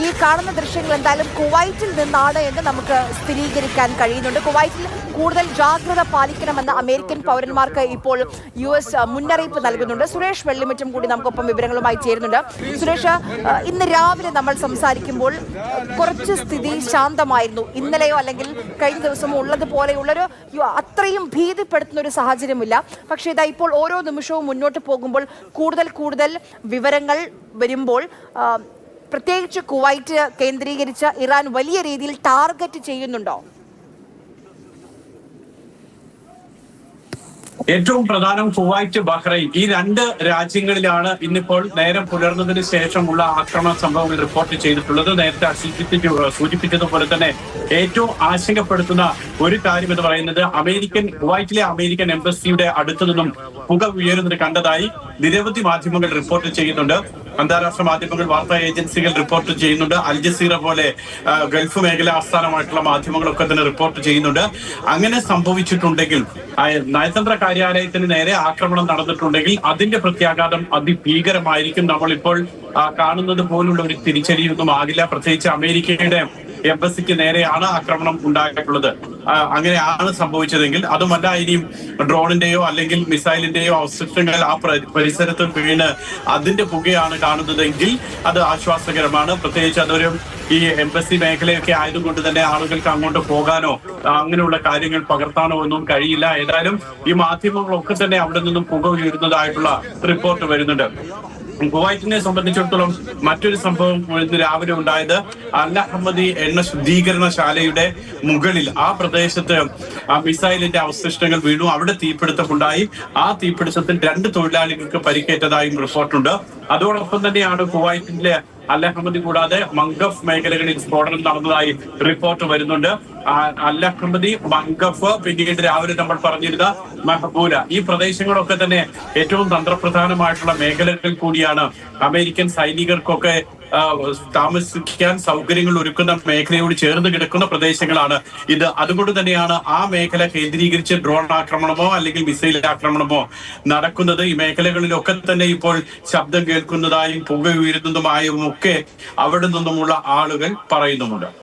ഈ കാണുന്ന ദൃശ്യങ്ങൾ എന്തായാലും കുവൈറ്റിൽ നിന്നാണ് എന്ന് നമുക്ക് സ്ഥിരീകരിക്കാൻ കഴിയുന്നുണ്ട്. കുവൈറ്റിൽ കൂടുതൽ ജാഗ്രത പാലിക്കണമെന്ന് അമേരിക്കൻ പൗരന്മാർക്ക് ഇപ്പോൾ US മുന്നറിയിപ്പ് നൽകുന്നുണ്ട്. സുരേഷ് വെള്ളിമറ്റം കൂടി നമുക്കൊപ്പം വിവരങ്ങളുമായി ചേരുന്നുണ്ട്. സുരേഷ്, ഇന്ന് രാവിലെ നമ്മൾ സംസാരിക്കുമ്പോൾ കുറച്ച് സ്ഥിതി ശാന്തമായിരുന്നു. ഇന്നലെയോ അല്ലെങ്കിൽ കഴിഞ്ഞ ദിവസമോ ഉള്ളതുപോലെയുള്ളൊരു അത്രയും ഭീതിപ്പെടുത്തുന്ന ഒരു സാഹചര്യമില്ല. പക്ഷേ ഇതാ ഇപ്പോൾ ഓരോ നിമിഷവും മുന്നോട്ട് പോകുമ്പോൾ കൂടുതൽ വിവരങ്ങൾ വരുമ്പോൾ പ്രത്യേകിച്ച് കുവൈറ്റ് കേന്ദ്രീകരിച്ച് ഇറാൻ വലിയ രീതിയിൽ ടാർഗറ്റ് ചെയ്യുന്നുണ്ടോ? ഏറ്റവും പ്രധാനം കുവൈറ്റ്, ബഹ്റൈൻ ഈ രണ്ട് രാജ്യങ്ങളിലാണ് ഇന്നിപ്പോൾ നേരം പുലർന്നതിന് ശേഷമുള്ള ആക്രമണ സംഭവങ്ങൾ റിപ്പോർട്ട് ചെയ്തിട്ടുള്ളത്. നേരത്തെ സൂചിപ്പിച്ചതുപോലെ തന്നെ ഏറ്റവും ആശങ്കപ്പെടുത്തുന്ന ഒരു കാര്യം എന്ന് പറയുന്നത് കുവൈറ്റിലെ അമേരിക്കൻ എംബസിയുടെ അടുത്തു നിന്നും പുക ഉയരുന്നത് കണ്ടതായി നിരവധി മാധ്യമങ്ങൾ റിപ്പോർട്ട് ചെയ്യുന്നുണ്ട്. അന്താരാഷ്ട്ര മാധ്യമങ്ങൾ, വാർത്താ ഏജൻസികൾ റിപ്പോർട്ട് ചെയ്യുന്നുണ്ട്. അൽ ജസീറ പോലെ ഗൾഫ് മേഖല ആസ്ഥാനമായിട്ടുള്ള മാധ്യമങ്ങളൊക്കെ തന്നെ റിപ്പോർട്ട് ചെയ്യുന്നുണ്ട്. അങ്ങനെ സംഭവിച്ചിട്ടുണ്ടെങ്കിൽ, നയതന്ത്ര കാര്യാലയത്തിന് നേരെ ആക്രമണം നടന്നിട്ടുണ്ടെങ്കിൽ അതിന്റെ പ്രത്യാഘാതം അതിഭീകരമായിരിക്കും. നമ്മളിപ്പോൾ കാണുന്നത് പോലുള്ള ഒരു തിരിച്ചടിയൊന്നും ആകില്ല. പ്രത്യേകിച്ച് അമേരിക്കയുടെ എംബസിക്ക് നേരെയാണ് ആക്രമണം ഉണ്ടായിട്ടുള്ളത്. അങ്ങനെയാണ് സംഭവിച്ചതെങ്കിൽ, അതുമല്ല ഇനിയും ഡ്രോണിന്റെയോ അല്ലെങ്കിൽ മിസൈലിന്റെയോ അവശിഷ്ടങ്ങൾ ആ പരിസരത്ത് വീണ് അതിന്റെ പുകയാണ് കാണുന്നതെങ്കിൽ അത് ആശ്വാസകരമാണ്. പ്രത്യേകിച്ച് അതൊരു ഈ എംബസി മേഖലയൊക്കെ ആയതുകൊണ്ട് തന്നെ ആളുകൾക്ക് അങ്ങോട്ട് പോകാനോ അങ്ങനെയുള്ള കാര്യങ്ങൾ പകർത്താനോ ഒന്നും കഴിയില്ല. ഏതായാലും ഈ മാധ്യമങ്ങളൊക്കെ തന്നെ അവിടെ നിന്നും പുക ഉയരുന്നതായിട്ടുള്ള റിപ്പോർട്ട് വരുന്നുണ്ട്. കുവൈറ്റിനെ സംബന്ധിച്ചിടത്തോളം മറ്റൊരു സംഭവം ഇന്ന് രാവിലെ ഉണ്ടായത് അൽ അഹമ്മദി എണ്ണ ശുദ്ധീകരണശാലയുടെ മുകളിൽ ആ പ്രദേശത്ത് മിസൈലിന്റെ അവശിഷ്ടങ്ങൾ വീണു. അവിടെ തീപിടുത്തമുണ്ടായി. ആ തീപിടുത്തത്തിൽ 2 തൊഴിലാളികൾക്ക് പരിക്കേറ്റതായും റിപ്പോർട്ടുണ്ട്. അതോടൊപ്പം തന്നെയാണ് കുവൈറ്റിലെ അൽ അഹമ്മദി കൂടാതെ മംഗഫ് മേഖലകളിൽ സ്ഫോടനം നടന്നതായി റിപ്പോർട്ട് വരുന്നുണ്ട്. അൽ അഹമ്മദി, മംഗഫ്, പിന്നീട് രാവിലെ നമ്മൾ പറഞ്ഞിരുന്ന മഹബൂല, ഈ പ്രദേശങ്ങളൊക്കെ തന്നെ ഏറ്റവും തന്ത്രപ്രധാനമായിട്ടുള്ള മേഖലകൾ കൂടിയാണ്. അമേരിക്കൻ സൈനികർക്കൊക്കെ താമസിക്കാൻ സൗകര്യങ്ങൾ ഒരുക്കുന്ന മേഖലയോട് ചേർന്ന് കിടക്കുന്ന പ്രദേശങ്ങളാണ് ഇത്. അതുകൊണ്ട് തന്നെയാണ് ആ മേഖല കേന്ദ്രീകരിച്ച് ഡ്രോൺ ആക്രമണമോ അല്ലെങ്കിൽ മിസൈൽ ആക്രമണമോ നടക്കുന്നത്. ഈ മേഖലകളിലൊക്കെ തന്നെ ഇപ്പോൾ ശബ്ദം കേൾക്കുന്നതായും പുക ഉയരുന്നതുമായും ഒക്കെ അവിടെ നിന്നുമുള്ള ആളുകൾ പറയുന്നുമുണ്ട്.